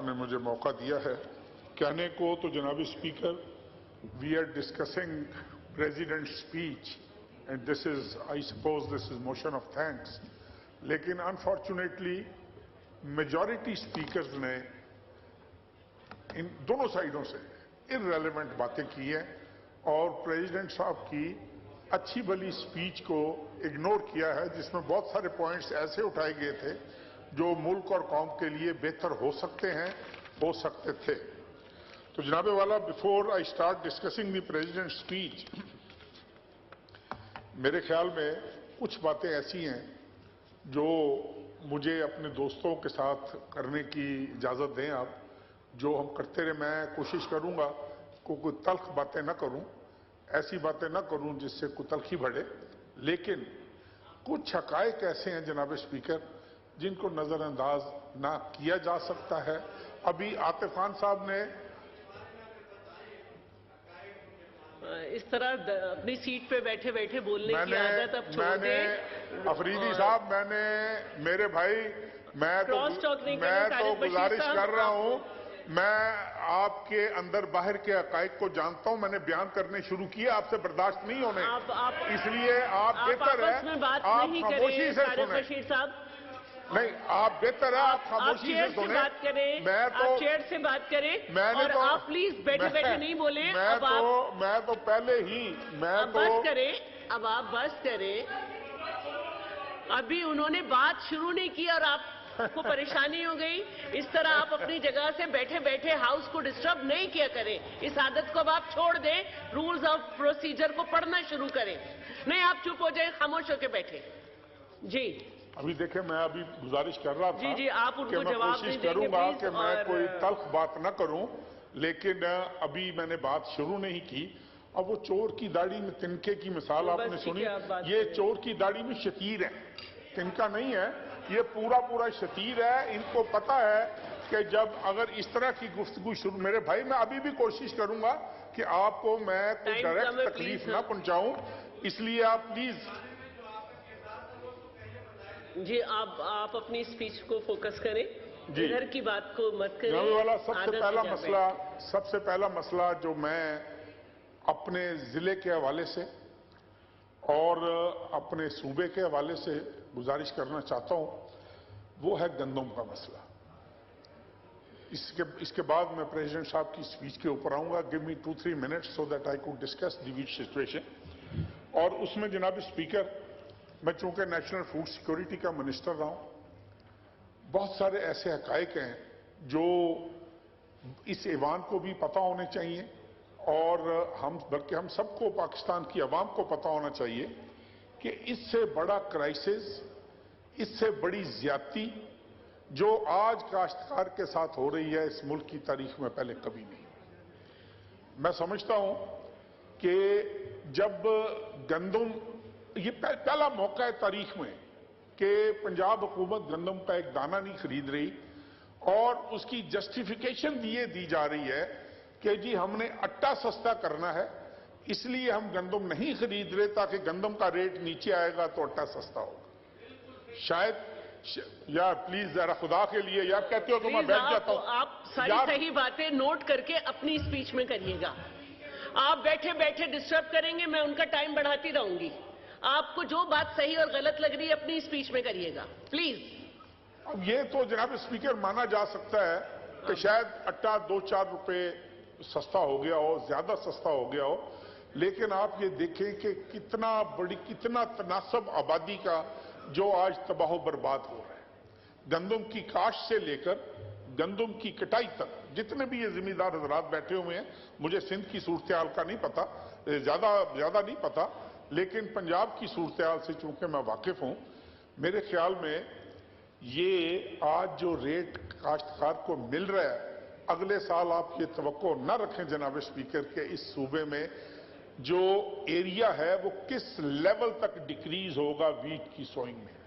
आपने मुझे मौका दिया है कहने को। तो जनाब speaker, we are discussing president speech and this is, I suppose this is motion of thanks, लेकिन अनफॉर्चुनेटली मेजॉरिटी स्पीकर्स ने इन दोनों साइडों से इररेलेवेंट बातें की हैं और प्रेसिडेंट साहब की अच्छी भली स्पीच को इग्नोर किया है, जिसमें बहुत सारे पॉइंट्स ऐसे उठाए गए थे जो मुल्क और कौम के लिए बेहतर हो सकते हैं, हो सकते थे। तो जनाबे वाला, before I start discussing the president speech, मेरे ख्याल में कुछ बातें ऐसी हैं जो मुझे अपने दोस्तों के साथ करने की इजाज़त दें आप, जो हम करते रहे। मैं कोशिश करूंगा को कोई तल्ख बातें न करूं, ऐसी बातें न करूं जिससे कोई तल्खी बढ़े, लेकिन कुछ हकायक ऐसे हैं जनाब स्पीकर जिनको नजरअंदाज ना किया जा सकता है। अभी आतिफ खान साहब ने इस तरह अपनी सीट पे बैठे बैठे बोलने की आदत अब छोड़ दें। अफरीदी साहब, मेरे भाई, मैं तो गुजारिश कर रहा हूं, मैं आपके अंदर बाहर के हकायक को जानता हूं, मैंने बयान करने शुरू किए, आपसे बर्दाश्त नहीं होने, इसलिए आप बेहतर है आप खामोशी से सुनें। नहीं, आप बेहतर है आप खामोशी से सुने। बात करें, आप चेयर से बात करें और आप प्लीज बैठे बैठे नहीं बोले। मैं तो पहले ही बस करें, अब आप बस करें। अभी उन्होंने बात शुरू नहीं की और आपको परेशानी हो गई। इस तरह आप अपनी जगह से बैठे बैठे हाउस को डिस्टर्ब नहीं किया करें। इस आदत को अब आप छोड़ दें, रूल्स ऑफ प्रोसीजर को पढ़ना शुरू करें। नहीं, आप चुप हो जाए, खामोश होकर बैठे। जी अभी देखें, मैं अभी गुजारिश कर रहा था जी, आप उनको मैं जवाब कोशिश देंगे करूंगा प्लीज, कि मैं कोई तल्ख बात न करूं, लेकिन अभी मैंने बात शुरू नहीं की। अब वो चोर की दाढ़ी में तिनके की मिसाल आपने सुनी, ये चोर की दाढ़ी में शतीर है, तिनका नहीं है, ये पूरा शतीर है। इनको पता है कि जब अगर इस तरह की गुफ्तगू शुरू, मेरे भाई मैं अभी भी कोशिश करूंगा कि आपको मैं कोई डायरेक्ट तकलीफ ना पहुंचाऊं, इसलिए आप प्लीज जी आप अपनी स्पीच को फोकस करें, इधर की बात को मत करें। वाला सबसे पहला मसला जो मैं अपने जिले के हवाले से और अपने सूबे के हवाले से गुजारिश करना चाहता हूं, वो है गंदम का मसला। इसके बाद मैं प्रेसिडेंट साहब की स्पीच के ऊपर आऊंगा। Give me 2-3 minutes so that I could discuss the wheat situation. और उसमें जनाब स्पीकर, मैं चूंकि नेशनल फूड सिक्योरिटी का मिनिस्टर रहा हूं, बहुत सारे ऐसे हकायक हैं जो इस ऐवान को भी पता होने चाहिए और बल्कि हम सबको, पाकिस्तान की अवाम को पता होना चाहिए कि इससे बड़ा क्राइसिस, इससे बड़ी ज्यादती जो आज काश्तकार के साथ हो रही है इस मुल्क की तारीख में पहले कभी नहीं। मैं समझता हूं कि जब गंदम, ये पहला मौका है तारीख में कि पंजाब हुकूमत गंदम का एक दाना नहीं खरीद रही और उसकी जस्टिफिकेशन ये दी जा रही है कि जी हमने आटा सस्ता करना है, इसलिए हम गंदम नहीं खरीद रहे ताकि गंदम का रेट नीचे आएगा तो आटा सस्ता होगा। शायद यार प्लीज जरा खुदा के लिए, यार कहते हो तो मैं बैठ जाता हूं। आप सारी सही बातें नोट करके अपनी स्पीच में करिएगा। आप बैठे बैठे डिस्टर्ब करेंगे, मैं उनका टाइम बढ़ाती रहूंगी। आपको जो बात सही और गलत लग रही है अपनी स्पीच में करिएगा प्लीज। अब ये तो जनाब स्पीकर माना जा सकता है कि शायद आटा 2-4 रुपए सस्ता हो गया हो, ज्यादा सस्ता हो गया हो, लेकिन आप ये देखें कि कितना तनासब आबादी का जो आज तबाह बर्बाद हो रहा है। गंदम की काश्त से लेकर गंदम की कटाई तक जितने भी ये जिम्मेदार हजरात बैठे हुए हैं, मुझे सिंध की सूरत हाल का नहीं पता, ज्यादा नहीं पता, लेकिन पंजाब की सूरत हाल से चूंकि मैं वाकिफ हूं, मेरे ख्याल में ये आज जो रेट काश्तकार को मिल रहा है, अगले साल आप ये तवक्को न रखें जनाब स्पीकर के इस सूबे में जो एरिया है वो किस लेवल तक डिक्रीज होगा वीट की सोइंग में।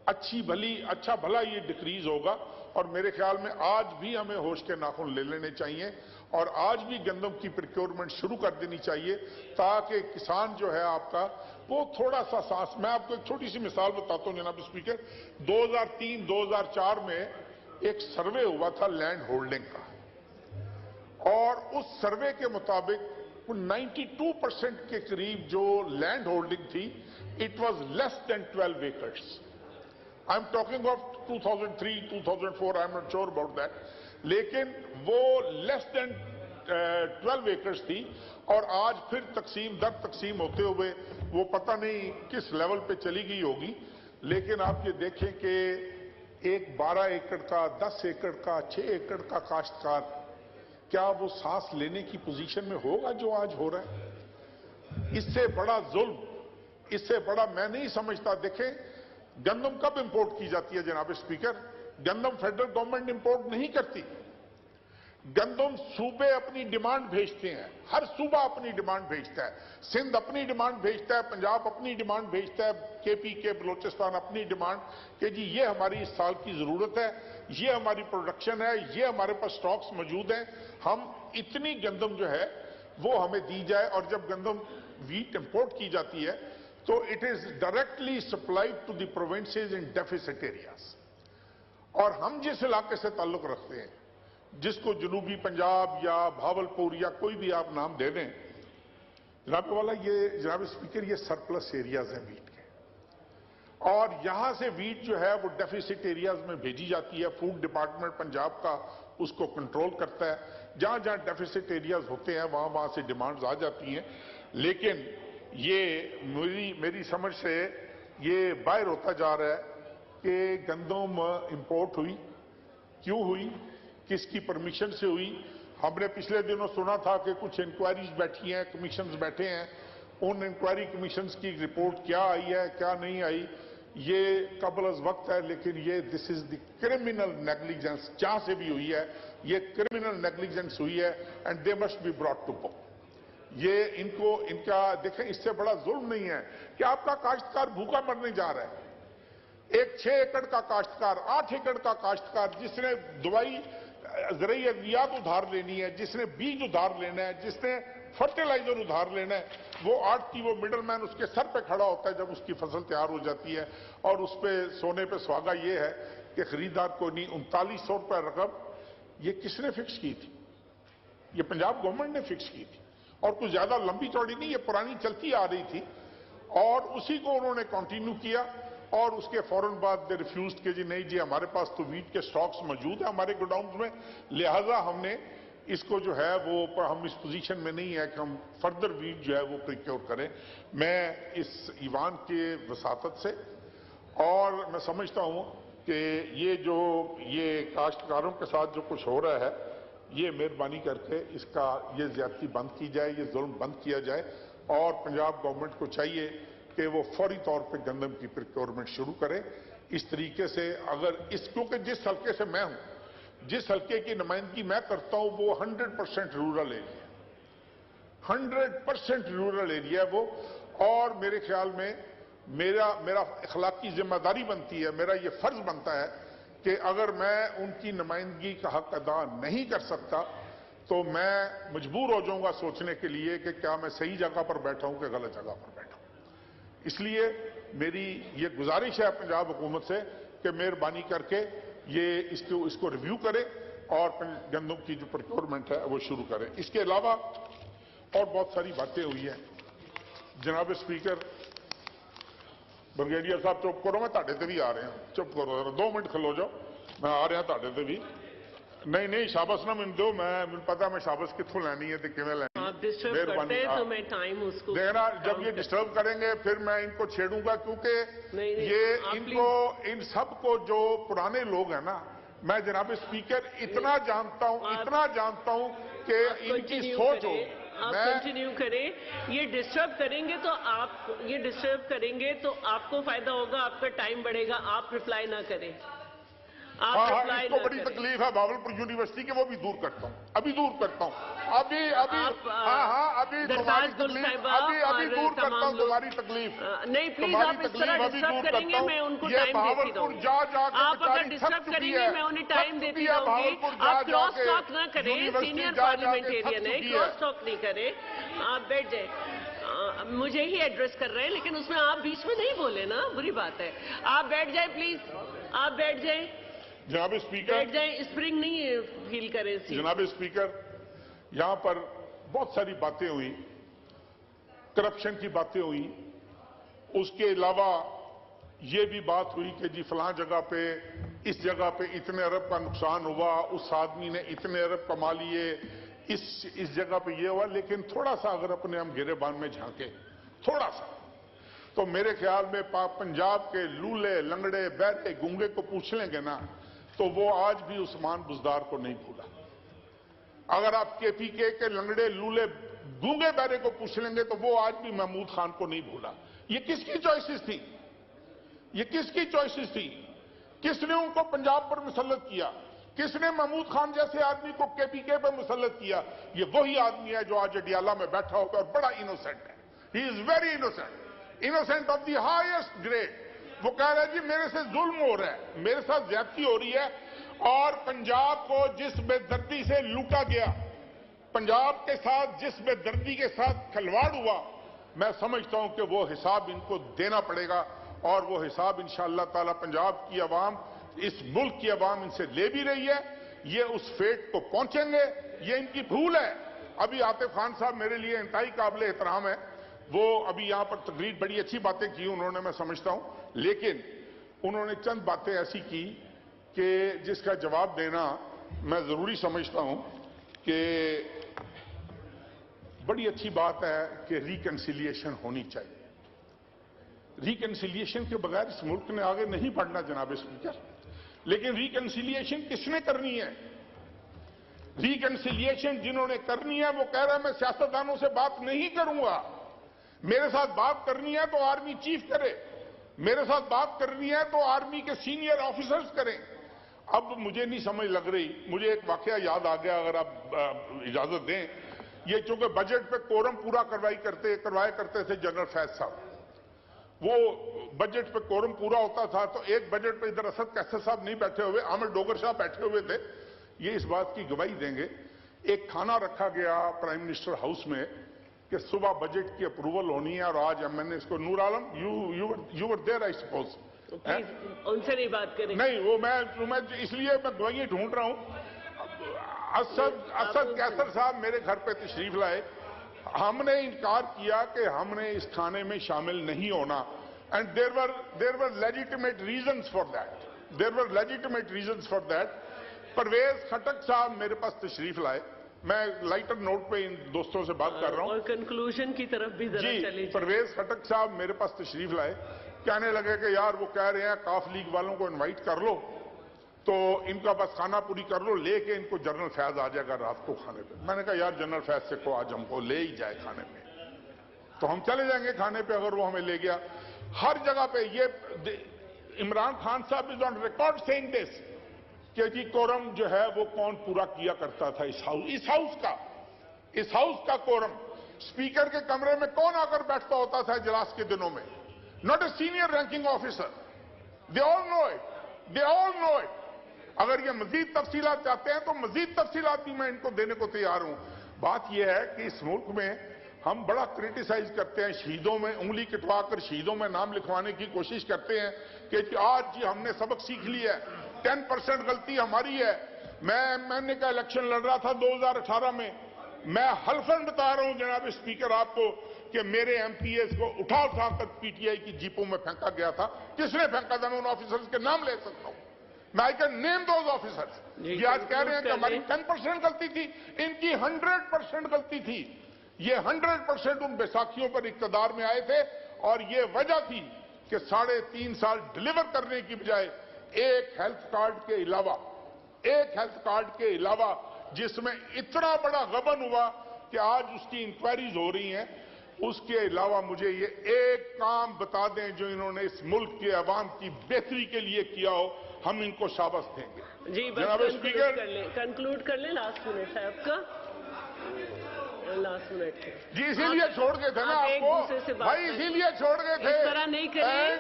अच्छा भला ये डिक्रीज होगा और मेरे ख्याल में आज भी हमें होश के नाखून ले लेने चाहिए और आज भी गंदम की प्रोक्योरमेंट शुरू कर देनी चाहिए ताकि किसान जो है आपका वो थोड़ा सा सांस। मैं आपको एक छोटी सी मिसाल बताता हूं जनाब स्पीकर। 2003-2004 में एक सर्वे हुआ था लैंड होल्डिंग का, और उस सर्वे के मुताबिक 92% के करीब जो लैंड होल्डिंग थी, it was less than 12 acres. I am talking of 2003, 2004, I am not sure about that, लेकिन वो लेस देन 12 एकर्स थी, और आज फिर तकसीम दर तकसीम होते हुए वो पता नहीं किस लेवल पे चली गई होगी। लेकिन आप ये देखें कि एक 12 एकड़ का, 10 एकड़ का, 6 एकड़ का काश्तकार, क्या वो सांस लेने की पोजीशन में होगा जो आज हो रहा है? इससे बड़ा जुल्म, इससे बड़ा मैं नहीं समझता। देखें, गंदम कब इंपोर्ट की जाती है जनाब स्पीकर? गंदम फेडरल गवर्नमेंट इंपोर्ट नहीं करती। गंदम सूबे अपनी डिमांड भेजते हैं, हर सूबा अपनी डिमांड भेजता है। सिंध अपनी डिमांड भेजता है, पंजाब अपनी डिमांड भेजता है, KPK बलोचिस्तान अपनी डिमांड कि जी ये हमारी इस साल की जरूरत है, ये हमारी प्रोडक्शन है, ये हमारे पास स्टॉक्स मौजूद हैं, हम इतनी गंदम जो है वो हमें दी जाए। और जब गंदम व्हीट इंपोर्ट की जाती है तो it is directly supplied to the provinces in deficit areas. और हम जिस इलाके से ताल्लुक रखते हैं, जिसको जनूबी पंजाब या भावलपुर या कोई भी आप नाम दे दें, जनाब वाला, ये जनाब स्पीकर, ये सरप्लस एरियाज हैं वीट के, और यहां से वीट जो है वो डेफिसिट एरियाज में भेजी जाती है। फूड डिपार्टमेंट पंजाब का उसको कंट्रोल करता है। जहां जहां डेफिसिट एरियाज होते हैं वहां वहां से डिमांड्स आ जाती हैं। लेकिन ये मेरी समझ से ये बाहर होता जा रहा है कि गंदम इंपोर्ट हुई, क्यों हुई, किसकी परमिशन से हुई। हमने पिछले दिनों सुना था कि कुछ इंक्वायरीज बैठी हैं, कमीशंस बैठे हैं, उन इंक्वायरी कमीशंस की रिपोर्ट क्या आई है, क्या नहीं आई, ये कबल अज वक्त है। लेकिन ये this is the criminal negligence, जहां से भी हुई है ये क्रिमिनल नेग्लिजेंस हुई है, and they must be brought to book. ये इनका देखें, इससे बड़ा जुल्म नहीं है कि आपका काश्तकार भूखा मरने जा रहा है। एक 6 एकड़ का काश्तकार, 8 एकड़ का काश्तकार, जिसने दवाई ज़रूरी अद्वियात उधार लेनी है, जिसने बीज उधार लेना है, जिसने फर्टिलाइजर उधार लेना है, वो आड़ती, वो मिडलमैन उसके सर पे खड़ा होता है जब उसकी फसल तैयार हो जाती है। और उस पे सोने पे सुहागा ये है कि खरीदार को नहीं 3900 रुपये रकम, ये किसने फिक्स की थी? ये पंजाब गवर्नमेंट ने फिक्स की थी, और कुछ ज्यादा लंबी चौड़ी नहीं, ये पुरानी चलती आ रही थी, और उसी को उन्होंने कंटिन्यू किया। और उसके फौरन बाद दे रिफ्यूज्ड कि जी नहीं जी, हमारे पास तो वीट के स्टॉक्स मौजूद है हमारे गोडाउन में, लिहाजा हमने इसको जो है वो, हम इस पोजीशन में नहीं है कि हम फर्दर वीट जो है वो प्रिक्योर करें। मैं इस ईवान के वसातत से, और मैं समझता हूं कि ये काश्तकारों के साथ जो कुछ हो रहा है, ये मेहरबानी करके इसका ये ज्यादती बंद की जाए, ये जुल्म बंद किया जाए। और पंजाब गवर्नमेंट को चाहिए कि वो फौरी तौर पे गंदम की प्रिक्योरमेंट शुरू करे। इस तरीके से अगर क्योंकि जिस हल्के से मैं हूं, जिस हल्के की नुमाइंदगी मैं करता हूं, वो 100% रूरल एरिया, 100% रूरल एरिया है वो। और मेरे ख्याल में मेरा अखलाकी जिम्मेदारी बनती है, मेरा ये फर्ज बनता है कि अगर मैं उनकी नुमाइंदगी का हक अदा नहीं कर सकता तो मैं मजबूर हो जाऊंगा सोचने के लिए कि क्या मैं सही जगह पर बैठा हूं कि गलत जगह पर बैठा हूं। इसलिए मेरी ये गुजारिश है पंजाब हुकूमत से कि मेहरबानी करके ये इसको रिव्यू करे और गंदम की जो प्रोक्योरमेंट है वो शुरू करें। इसके अलावा और बहुत सारी बातें हुई हैं। जनाब स्पीकर, ब्रिगेडियर साहब चुप करो, मैं ताड़े ते भी आ रहा, चुप करो, 2 मिनट खलो जाओ, मैं आ रहा ताड़े ते भी। नहीं शाबाश ना मैंने दो, मैं पता मैं शाबाश कितों लैनी है किवें लैनी है। मेहरबानी, तो मैं टाइम उसको देखना, जब ये डिस्टर्ब करेंगे फिर मैं इनको छेड़ूंगा, क्योंकि ये इन सब को जो पुराने लोग हैं ना, मैं जनाब स्पीकर इतना जानता हूं कि इनकी सोच हो। आप कंटिन्यू करें, ये डिस्टर्ब करेंगे तो आपको फायदा होगा, आपका टाइम बढ़ेगा, आप रिप्लाई ना करें। इसको बड़ी तकलीफ है भावलपुर यूनिवर्सिटी के, वो भी दूर करता हूँ, अभी दूर करता हूँ, अभी अभी तुम्हारी तकलीफ, अभी दूर करता हूँ तुम्हारी तकलीफ। नहीं प्लीज, आप इस तरह डिस्टर्ब करेंगे मैं उनको टाइम देती रहूंगी। आप अगर डिस्टर्ब करेंगे मैं उन्हें टाइम देती रहूंगी। आप क्रॉस टॉक ना करें, सीनियर पार्लियामेंटेरियन है, क्रॉस टॉक नहीं करें, आप बैठ जाए। मुझे ही एड्रेस कर रहे हैं, लेकिन उसमें आप बीच में नहीं बोले ना, बुरी बात है। आप बैठ जाए प्लीज, आप बैठ जाए। जनाब स्पीकर, बैठ जाए, स्प्रिंग नहीं फील करें सीट। जनाब स्पीकर, यहां पर बहुत सारी बातें हुई, करप्शन की बातें हुई, उसके अलावा ये भी बात हुई कि जी फलां जगह पे, इस जगह पे इतने अरब का नुकसान हुआ, उस आदमी ने इतने अरब कमा लिए, इस जगह पे ये हुआ। लेकिन थोड़ा सा अगर अपने हम गिरेबान में झांके, थोड़ा सा, तो मेरे ख्याल में पंजाब के लूले, लंगड़े, बहरे, गूंगे को पूछ लेंगे ना, तो वो आज भी उस्मान बुज़दार को नहीं भूला। अगर आप केपीके के लंगड़े, लूले, गूंगे, बहरे को पूछ लेंगे तो वो आज भी महमूद खान को नहीं भूला। ये किसकी चॉइसेस थी? ये किसकी चॉइसेस थी? किसने उनको पंजाब पर मुसल्लत किया? किसने महमूद खान जैसे आदमी को केपीके पर मुसल्लत किया? ये वही आदमी है जो आज अडियाला में बैठा होगा और बड़ा इनोसेंट है। He is very innocent, innocent of the highest grade. वो कह रहा है जी मेरे से जुल्म हो रहा है, मेरे साथ ज्यादती हो रही है, और पंजाब को जिस बेदर्दी से लूटा गया, पंजाब के साथ जिस बेदर्दी के साथ खिलवाड़ हुआ, मैं समझता हूं कि वो हिसाब इनको देना पड़ेगा, और वो हिसाब इंशाअल्लाह ताला पंजाब की आवाम, इस मुल्क की आवाम इनसे ले भी रही है। ये उस फेट को पहुंचेंगे, ये इनकी भूल है। अभी आतिफ खान साहब मेरे लिए इंतहाई काबिल एहतराम है, वो अभी यहां पर तकरीर बड़ी अच्छी बातें की उन्होंने, मैं समझता हूं, लेकिन उन्होंने चंद बातें ऐसी की कि जिसका जवाब देना मैं जरूरी समझता हूं कि बड़ी अच्छी बात है कि रिकंसिलिएशन होनी चाहिए। रिकंसिलिएशन के बगैर इस मुल्क ने आगे नहीं बढ़ना जनाब स्पीकर। लेकिन रिकंसिलिएशन किसने करनी है? रिकंसिलिएशन जिन्होंने करनी है वो कह रहा है मैं सियासतदानों से बात नहीं करूंगा, मेरे साथ बात करनी है तो आर्मी चीफ करे, मेरे साथ बात करनी है तो आर्मी के सीनियर ऑफिसर्स करें। अब मुझे नहीं समझ लग रही, मुझे एक वाकया याद आ गया, अगर आप इजाजत दें। ये चूंकि बजट पे कोरम पूरा करवाया करते थे जनरल फैज साहब, वो बजट पे कोरम पूरा होता था तो एक बजट पे इधर असद कैसर साहब नहीं बैठे हुए, आमिर डोगर साहब बैठे हुए थे, ये इस बात की गवाही देंगे। एक खाना रखा गया प्राइम मिनिस्टर हाउस में कि सुबह बजट की अप्रूवल होनी है, और आज मैंने इसको, Noor Alam you were there I suppose, उनसे नहीं बात करें। नहीं वो मैं इसलिए मैं गवाही ढूंढ रहा हूं। असद कैसर साहब मेरे घर पे तशरीफ लाए, हमने इनकार किया कि हमने इस खाने में शामिल नहीं होना, and there were legitimate reasons for that, there were legitimate reasons for that. Pervez Khattak sahab मेरे पास तशरीफ लाए, मैं लाइटर नोट पे इन दोस्तों से बात कर रहा हूं, और कंक्लूजन की तरफ भी जरा चलिए। परवेज खटक साहब मेरे पास तशरीफ लाए, कहने लगे कि यार वो कह रहे हैं काफ लीग वालों को इनवाइट कर लो, तो इनका बस खाना पूरी कर लो, लेके इनको जनरल फैज आ जाएगा रात को खाने पे। मैंने कहा यार जनरल फैज से को आज हमको ले ही जाए खाने पे, तो हम चले जाएंगे खाने पे अगर वो हमें ले गया। हर जगह पे ये इमरान खान साहब is on record saying this कि जी कोरम जो है वो कौन पूरा किया करता था इस हाउस का कोरम, स्पीकर के कमरे में कौन आकर बैठता होता था इजलास के दिनों में? Not a senior ranking officer, they all know it. अगर ये मजीद तफसीलात चाहते हैं तो मजीद तफसीलात भी मैं इनको देने को तैयार हूं। बात यह है कि इस मुल्क में हम बड़ा क्रिटिसाइज करते हैं, शहीदों में उंगली कटवाकर शहीदों में नाम लिखवाने की कोशिश करते हैं कि आज जी हमने सबक सीख लिया है, 10% गलती हमारी है। मैंने का इलेक्शन लड़ रहा था 2018 में, मैं हल्फन बता रहा हूं जनाब स्पीकर आपको कि मेरे एमपीएस को उठा कर पीटीआई की जीपों में फेंका गया था। किसने फेंका था? मैं उन ऑफिसर्स के नाम ले सकता हूं, मैं I can name those officers. ये आज कह रहे हैं कि हमारी 10% गलती थी, इनकी 100% गलती थी। ये 100% उन बैसाखियों पर इक्तदार में आए थे, और ये वजह थी कि 3.5 साल डिलीवर करने की बजाय एक हेल्थ कार्ड के अलावा जिसमें इतना बड़ा गबन हुआ कि आज उसकी इंक्वायरीज हो रही हैं, उसके अलावा मुझे ये एक काम बता दें जो इन्होंने इस मुल्क के अवाम की बेहतरी के लिए किया हो, हम इनको शाबाश देंगे। जी जनाब स्पीकर, कंक्लूड कर ले, लास्ट मिनट है आपका, लास्ट मिनट है जी, इसीलिए छोड़ गए थे ना आपको भाई, इसीलिए छोड़ गए थे, इस तरह नहीं करिए।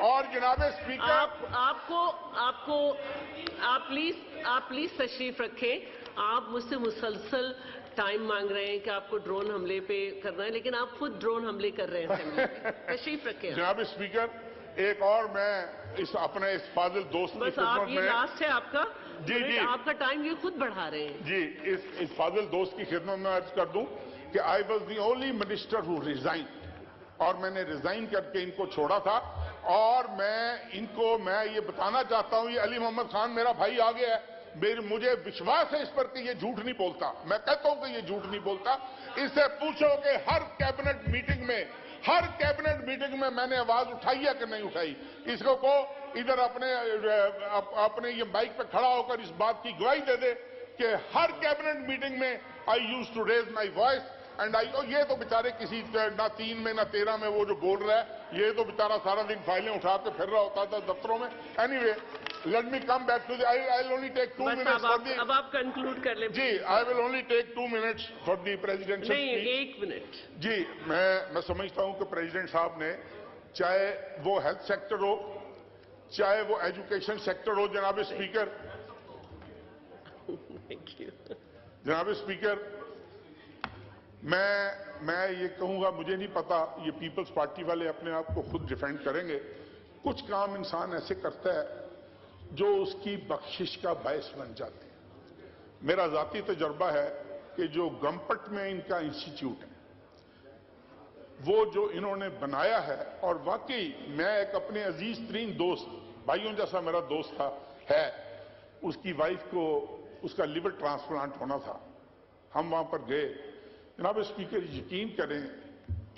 और जनाब स्पीकर आप प्लीज तशरीफ रखें। आप मुझसे मुसलसल टाइम मांग रहे हैं कि आपको ड्रोन हमले पे करना है, लेकिन आप खुद ड्रोन हमले कर रहे हैं। तशरीफ रखें। जनाब स्पीकर, एक और मैं इस अपने इस फाजिल दोस्त की बस आप खिदमत ये में लास्ट है आपका जी, जी। आपका टाइम ये खुद बढ़ा रहे हैं। जी, इस फाजिल दोस्त की खिदमत में अर्ज कर दूं कि I was the only minister who resign, और मैंने रिजाइन करके इनको छोड़ा था। और मैं ये बताना चाहता हूं, ये अली मोहम्मद खान मेरा भाई आ गया है, मुझे विश्वास है इस पर कि ये झूठ नहीं बोलता। मैं कहता हूं कि ये झूठ नहीं बोलता। इससे पूछो कि हर कैबिनेट मीटिंग में मैंने आवाज उठाई है कि नहीं उठाई। इसको को इधर अपने ये माइक पे खड़ा होकर इस बात की गवाही दे दे कि हर कैबिनेट मीटिंग में I used to raise my voice and ये तो बेचारे किसी ना 3 में ना 13 में वो जो बोल रहा है, ये तो बेचारा सारा दिन फाइलें उठा के फिर रहा होता था दफ्तरों में। Anyway, let me come back to I only take 2 minutes for the. अब आप कंक्लूड कर ले जी, I will only take 2 minutes for the presidential नहीं, स्पीच। 1 मिनट। जी, मैं समझता हूं कि प्रेसिडेंट साहब ने, चाहे वो हेल्थ सेक्टर हो, चाहे वो एजुकेशन सेक्टर हो, जनाब स्पीकर, जनाब स्पीकर, मैं ये कहूंगा, मुझे नहीं पता, ये पीपल्स पार्टी वाले अपने आप को खुद डिफेंड करेंगे। कुछ काम इंसान ऐसे करता है जो उसकी बख्शिश का बायस बन जाते हैं। मेरा जाती तजर्बा है कि जो गमपट में इनका इंस्टीट्यूट है, वो जो इन्होंने बनाया है, और वाकई मैं एक अपने अजीज तरीन दोस्त, भाइयों जैसा मेरा दोस्त है, उसकी वाइफ को उसका लिवर ट्रांसप्लांट होना था। हम वहां पर गए। जनाब स्पीकर, यकीन करें,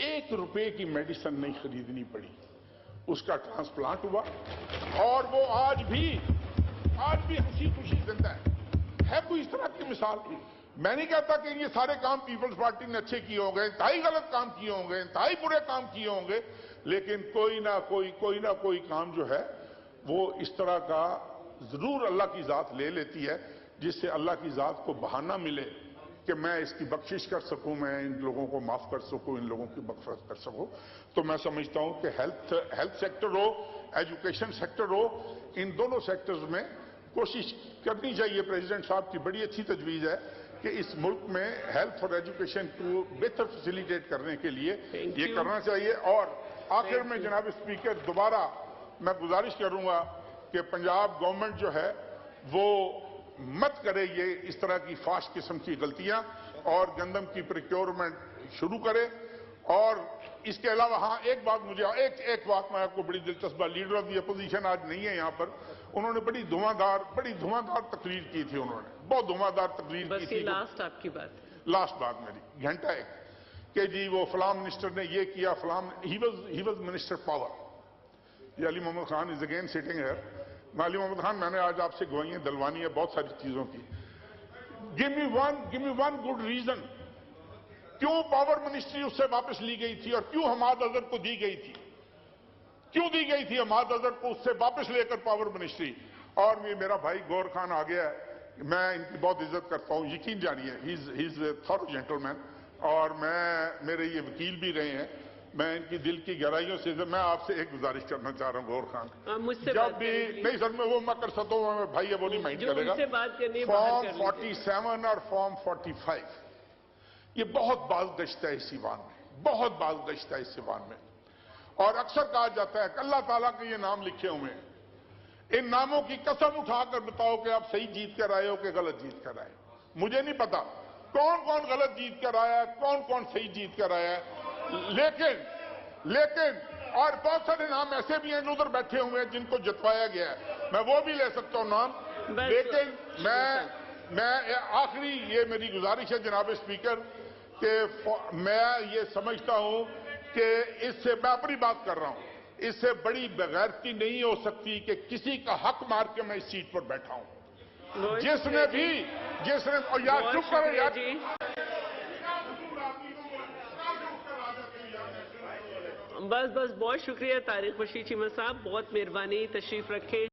1 रुपए की मेडिसिन नहीं खरीदनी पड़ी, उसका ट्रांसप्लांट हुआ, और वो आज भी हंसी खुशी जिंदा है। कोई इस तरह की मिसाल? मैं नहीं कहता कि ये सारे काम पीपल्स पार्टी ने अच्छे किए होंगे, इंतहाई गलत काम किए होंगे, इंतहाई बुरे काम किए होंगे, लेकिन कोई ना कोई काम जो है वो इस तरह का जरूर अल्लाह की जात ले लेती है, जिससे अल्लाह की जात को बहाना मिले कि मैं इसकी बख्शिश कर सकूं, मैं इन लोगों को माफ कर सकूं, इन लोगों की मगफरत कर सकूं। तो मैं समझता हूं कि हेल्थ सेक्टर हो, एजुकेशन सेक्टर हो, इन दोनों सेक्टर्स में कोशिश करनी चाहिए। प्रेसिडेंट साहब की बड़ी अच्छी तजवीज है कि इस मुल्क में हेल्थ और एजुकेशन को बेहतर फैसिलिटेट करने के लिए ये करना चाहिए। और आखिर में जनाब स्पीकर, दोबारा मैं गुजारिश करूंगा कि पंजाब गवर्नमेंट जो है वो मत करे ये इस तरह की फाश किस्म की गलतियां, और गंदम की प्रोक्योरमेंट शुरू करे। और इसके अलावा हाँ, एक बात मैं आपको बड़ी दिलचस्प, लीडर ऑफ द अपोजिशन आज नहीं है यहाँ पर, उन्होंने बड़ी धुआंधार तकरीर की थी, उन्होंने बहुत धुआंधार तकरीर की थी। लास्ट आपकी बात, लास्ट बात मेरी, घंटा एक, कि जी वो फलां मिनिस्टर ने ये किया, फलां, ही वॉज मिनिस्टर पावर। ये Ali Mohammad Khan is again sitting here. Ali Mohammad Khan, मैंने आज आपसे गवाहियां दिलवानी है बहुत सारी चीजों की। Give me one good reason क्यों पावर मिनिस्ट्री उससे वापस ली गई थी, और क्यों हमाद अजहर को दी गई थी, क्यों दी गई थी हमाद अजहर को उससे वापस लेकर पावर मिनिस्ट्री। और ये मेरा भाई गौर खान आ गया है, मैं इनकी बहुत इज्जत करता हूं, यकीन जानिए, he is a thorough gentleman, और मेरे ये वकील भी रहे हैं। मैं इनकी दिल की गहराइयों से, मैं आपसे एक गुजारिश करना चाह रहा हूं गौर खान, जब भी नहीं सर, मैं वो मैं कर सकता हूं, भाई है वो नहीं माइंड करेगा। फॉर्म 47 और फॉर्म 45 ये बहुत बाज़गश्त है इस ईवान में, बहुत बाज़गश्त है इस ईवान में। और अक्सर कहा जाता है कि अल्लाह ताला के ये नाम लिखे हुए हैं, इन नामों की कसम उठाकर बताओ कि आप सही जीत कर आए हो कि गलत जीत कर आए। मुझे नहीं पता कौन कौन गलत जीत कर आया है, कौन कौन सही जीत कर आया है, लेकिन और बहुत सारे नाम ऐसे भी हैं जो उधर बैठे हुए हैं जिनको जितवाया गया है, मैं वो भी ले सकता हूं नाम। लेकिन मैं आखिरी ये मेरी गुजारिश है जनाब स्पीकर कि मैं ये समझता हूं कि इससे, मैं अपनी बात कर रहा हूं, इससे बड़ी बेगैरती नहीं हो सकती कि किसी का हक मार के मैं इस सीट पर बैठा हूं। जिसने और यार चुप करो यार, बस बहुत शुक्रिया तारिक बशीर चीमा साहब, बहुत मेहरबानी, तशरीफ रखें।